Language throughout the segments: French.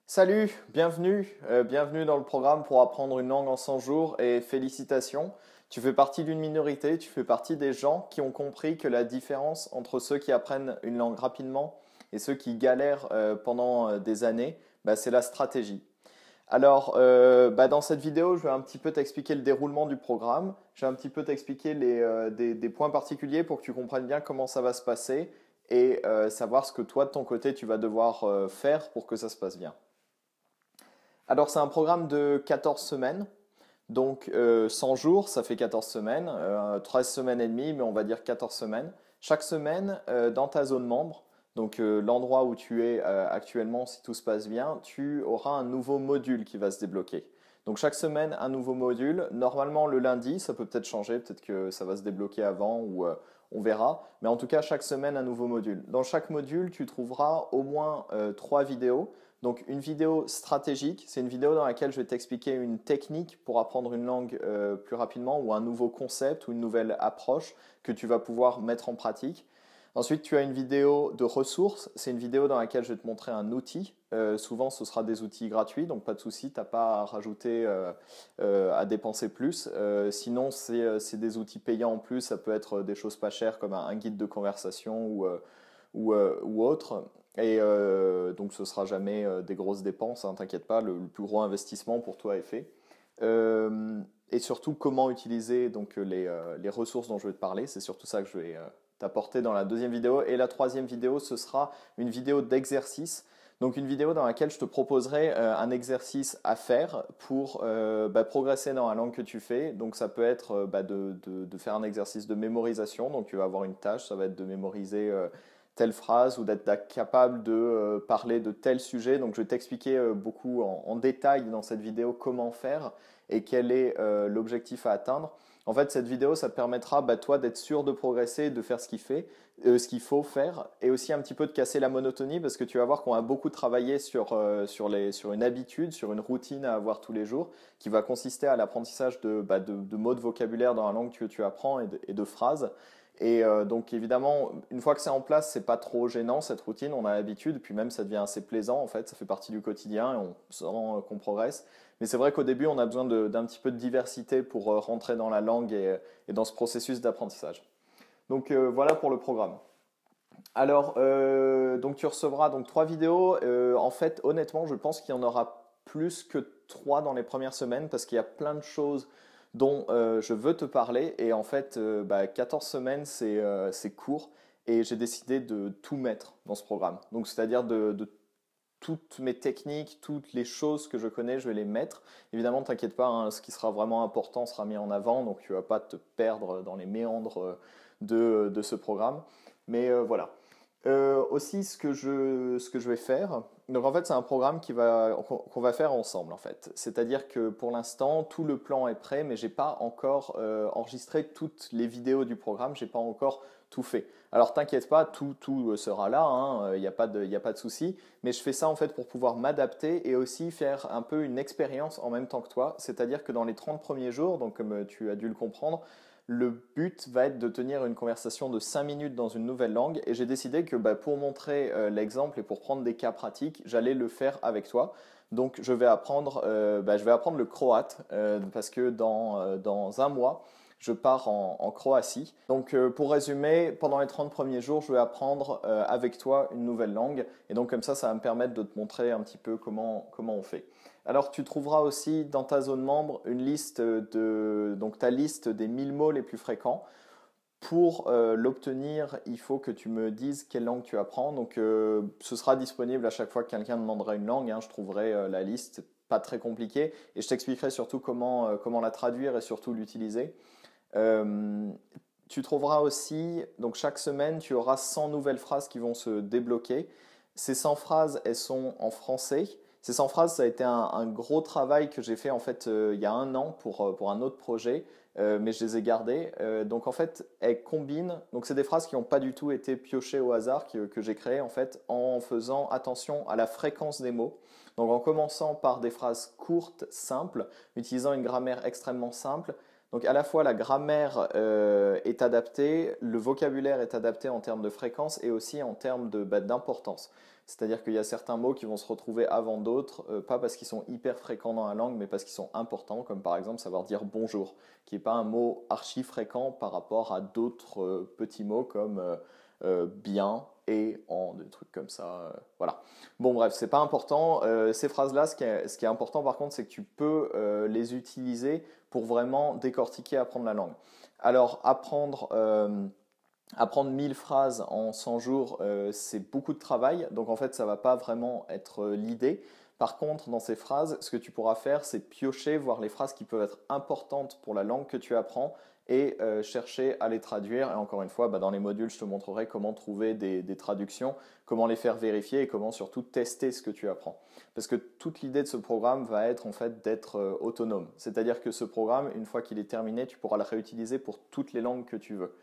Salut, bienvenue dans le programme pour apprendre une langue en 100 jours et félicitations. Tu fais partie d'une minorité, tu fais partie des gens qui ont compris que la différence entre ceux qui apprennent une langue rapidement et ceux qui galèrent pendant des années, c'est la stratégie. Alors, dans cette vidéo, je vais un petit peu t'expliquer le déroulement du programme. Je vais un petit peu t'expliquer des points particuliers pour que tu comprennes bien comment ça va se passer et savoir ce que toi, de ton côté, tu vas devoir faire pour que ça se passe bien. Alors, c'est un programme de 14 semaines. Donc, 100 jours, ça fait 14 semaines, 13 semaines et demie, mais on va dire 14 semaines. Chaque semaine, dans ta zone membre, donc l'endroit où tu es actuellement, si tout se passe bien, tu auras un nouveau module qui va se débloquer. Donc, chaque semaine, un nouveau module. Normalement, le lundi, ça peut peut-être changer, peut-être que ça va se débloquer avant ou on verra. Mais en tout cas, chaque semaine, un nouveau module. Dans chaque module, tu trouveras au moins 3 vidéos. Donc une vidéo stratégique, c'est une vidéo dans laquelle je vais t'expliquer une technique pour apprendre une langue plus rapidement ou un nouveau concept ou une nouvelle approche que tu vas pouvoir mettre en pratique. Ensuite, tu as une vidéo de ressources. C'est une vidéo dans laquelle je vais te montrer un outil. Souvent, ce sera des outils gratuits, donc pas de souci, tu n'as pas à rajouter, à dépenser plus. Sinon, c'est des outils payants en plus. Ça peut être des choses pas chères comme un guide de conversation ou autre. Et donc ce ne sera jamais des grosses dépenses, hein, t'inquiète pas, le plus gros investissement pour toi est fait. Et surtout comment utiliser donc, les ressources dont je vais te parler, c'est surtout ça que je vais t'apporter dans la deuxième vidéo. Et la troisième vidéo, ce sera une vidéo d'exercice. Donc une vidéo dans laquelle je te proposerai un exercice à faire pour progresser dans la langue que tu fais. Donc ça peut être de faire un exercice de mémorisation. Donc tu vas avoir une tâche, ça va être de mémoriser telle phrase ou d'être capable de parler de tel sujet. Donc je vais t'expliquer beaucoup en détail dans cette vidéo comment faire et quel est l'objectif à atteindre. En fait, cette vidéo, ça te permettra, toi, d'être sûr de progresser, de faire ce qu'il faut faire, et aussi un petit peu de casser la monotonie, parce que tu vas voir qu'on a beaucoup travaillé sur une habitude, sur une routine à avoir tous les jours, qui va consister à l'apprentissage de mots de vocabulaire dans la langue que tu apprends et de phrases. Et donc évidemment, une fois que c'est en place, c'est pas trop gênant cette routine, on a l'habitude, puis même ça devient assez plaisant en fait, ça fait partie du quotidien et on sent qu'on progresse. Mais c'est vrai qu'au début, on a besoin d'un petit peu de diversité pour rentrer dans la langue et dans ce processus d'apprentissage. Donc voilà pour le programme. Alors, donc tu recevras donc 3 vidéos. En fait, honnêtement, je pense qu'il y en aura plus que 3 dans les premières semaines parce qu'il y a plein de choses dont je veux te parler. Et en fait, 14 semaines, c'est court. Et j'ai décidé de tout mettre dans ce programme. Donc, c'est-à-dire de toutes mes techniques, toutes les choses que je connais, je vais les mettre. Évidemment, t'inquiète pas, hein, ce qui sera vraiment important sera mis en avant. Donc, tu vas pas te perdre dans les méandres de ce programme. Mais voilà. Aussi, ce que je vais faire, donc en fait, c'est un programme qu'on va faire ensemble en fait. C'est-à-dire que pour l'instant, tout le plan est prêt, mais j'ai pas encore enregistré toutes les vidéos du programme, j'ai pas encore tout fait. Alors t'inquiète pas, tout sera là, hein, il n'y a pas de souci, mais je fais ça en fait pour pouvoir m'adapter et aussi faire un peu une expérience en même temps que toi. C'est-à-dire que dans les 30 premiers jours, donc comme tu as dû le comprendre, le but va être de tenir une conversation de 5 minutes dans une nouvelle langue et j'ai décidé que pour montrer l'exemple et pour prendre des cas pratiques, j'allais le faire avec toi. Donc je vais apprendre le croate parce que dans un mois, je pars en Croatie. Donc pour résumer, pendant les 30 premiers jours, je vais apprendre avec toi une nouvelle langue et donc comme ça va me permettre de te montrer un petit peu comment on fait. Alors, tu trouveras aussi dans ta zone membre une liste donc ta liste des 1000 mots les plus fréquents. Pour l'obtenir, il faut que tu me dises quelle langue tu apprends. Donc, ce sera disponible à chaque fois que quelqu'un demandera une langue, hein. Je trouverai la liste, pas très compliquée, et je t'expliquerai surtout comment la traduire et surtout l'utiliser. Euh, Tu trouveras aussi, donc chaque semaine, tu auras 100 nouvelles phrases qui vont se débloquer. Ces 100 phrases, elles sont en français. Ces 100 phrases, ça a été un gros travail que j'ai fait en fait il y a un an pour un autre projet, mais je les ai gardées. Donc en fait, elles combinent. Donc c'est des phrases qui n'ont pas du tout été piochées au hasard que j'ai créées en fait en faisant attention à la fréquence des mots. Donc en commençant par des phrases courtes, simples, utilisant une grammaire extrêmement simple. Donc à la fois la grammaire est adaptée, le vocabulaire est adapté en termes de fréquence et aussi en termes d'importance. C'est-à-dire qu'il y a certains mots qui vont se retrouver avant d'autres, pas parce qu'ils sont hyper fréquents dans la langue, mais parce qu'ils sont importants, comme par exemple savoir dire bonjour, qui n'est pas un mot archi fréquent par rapport à d'autres petits mots comme bien et en, des trucs comme ça. Voilà. Bon, bref, c'est pas important. Ces phrases-là, ce qui est important par contre, c'est que tu peux les utiliser pour vraiment décortiquer, apprendre la langue. Alors, apprendre 1000 phrases en 100 jours, c'est beaucoup de travail, donc en fait, ça ne va pas vraiment être l'idée. Par contre, dans ces phrases, ce que tu pourras faire, c'est piocher, voir les phrases qui peuvent être importantes pour la langue que tu apprends et chercher à les traduire. Et encore une fois, dans les modules, je te montrerai comment trouver des traductions, comment les faire vérifier et comment surtout tester ce que tu apprends. Parce que toute l'idée de ce programme va être en fait d'être autonome. C'est-à-dire que ce programme, une fois qu'il est terminé, tu pourras le réutiliser pour toutes les langues que tu veux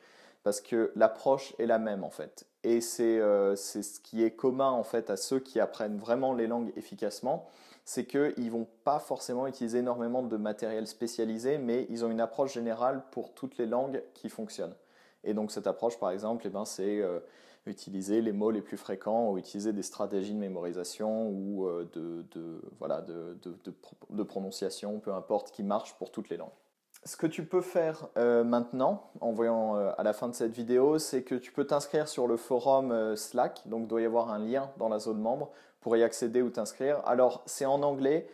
parce que l'approche est la même en fait. Et c'est ce qui est commun en fait à ceux qui apprennent vraiment les langues efficacement, c'est qu'ils ne vont pas forcément utiliser énormément de matériel spécialisé, mais ils ont une approche générale pour toutes les langues qui fonctionnent. Et donc cette approche par exemple, c'est utiliser les mots les plus fréquents ou utiliser des stratégies de mémorisation ou de prononciation, peu importe, qui marchent pour toutes les langues. Ce que tu peux faire maintenant, en voyant à la fin de cette vidéo, c'est que tu peux t'inscrire sur le forum Slack. Donc, il doit y avoir un lien dans la zone membre pour y accéder ou t'inscrire. Alors, c'est en anglais.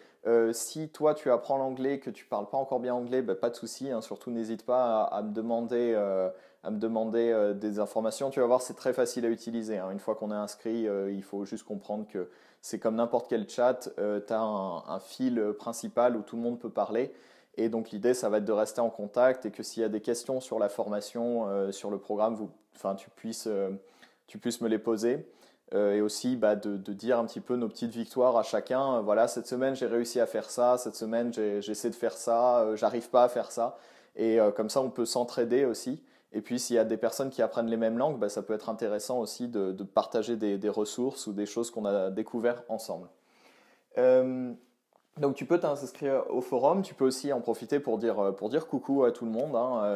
Si toi, tu apprends l'anglais, que tu ne parles pas encore bien anglais, pas de souci. Surtout, n'hésite pas à me demander, des informations. Tu vas voir, c'est très facile à utiliser. Une fois qu'on est inscrit, il faut juste comprendre que c'est comme n'importe quel chat. Tu as un fil principal où tout le monde peut parler. Et donc l'idée, ça va être de rester en contact et que s'il y a des questions sur la formation, sur le programme, tu puisses me les poser. Et aussi de dire un petit peu nos petites victoires à chacun. Voilà, cette semaine j'ai réussi à faire ça, cette semaine j'essaie de faire ça, j'arrive pas à faire ça. Et comme ça, on peut s'entraider aussi. Et puis s'il y a des personnes qui apprennent les mêmes langues, ça peut être intéressant aussi de partager des ressources ou des choses qu'on a découvertes ensemble. Donc tu peux t'inscrire au forum, tu peux aussi en profiter pour dire coucou à tout le monde,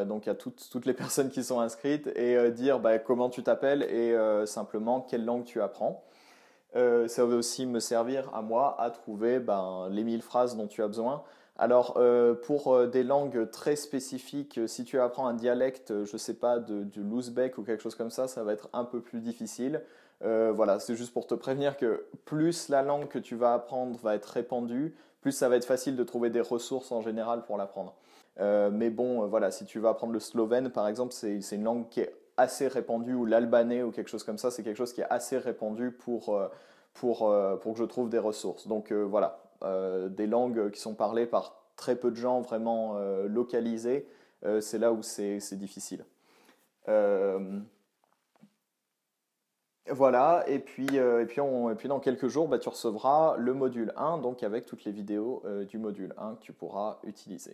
donc à toutes les personnes qui sont inscrites et dire comment tu t'appelles et simplement quelle langue tu apprends. Ça va aussi me servir à moi à trouver les 1000 phrases dont tu as besoin. Alors pour des langues très spécifiques, si tu apprends un dialecte, je ne sais pas, du l'ouzbek ou quelque chose comme ça va être un peu plus difficile. Voilà, c'est juste pour te prévenir que plus la langue que tu vas apprendre va être répandue, plus ça va être facile de trouver des ressources en général pour l'apprendre. Mais bon, voilà, si tu vas apprendre le slovène, par exemple, c'est une langue qui est assez répandue, ou l'albanais ou quelque chose comme ça, c'est quelque chose qui est assez répandu pour que je trouve des ressources. Donc voilà, des langues qui sont parlées par très peu de gens vraiment localisées, c'est là où c'est difficile. Voilà, et puis dans quelques jours, tu recevras le module 1, donc avec toutes les vidéos du module 1 que tu pourras utiliser.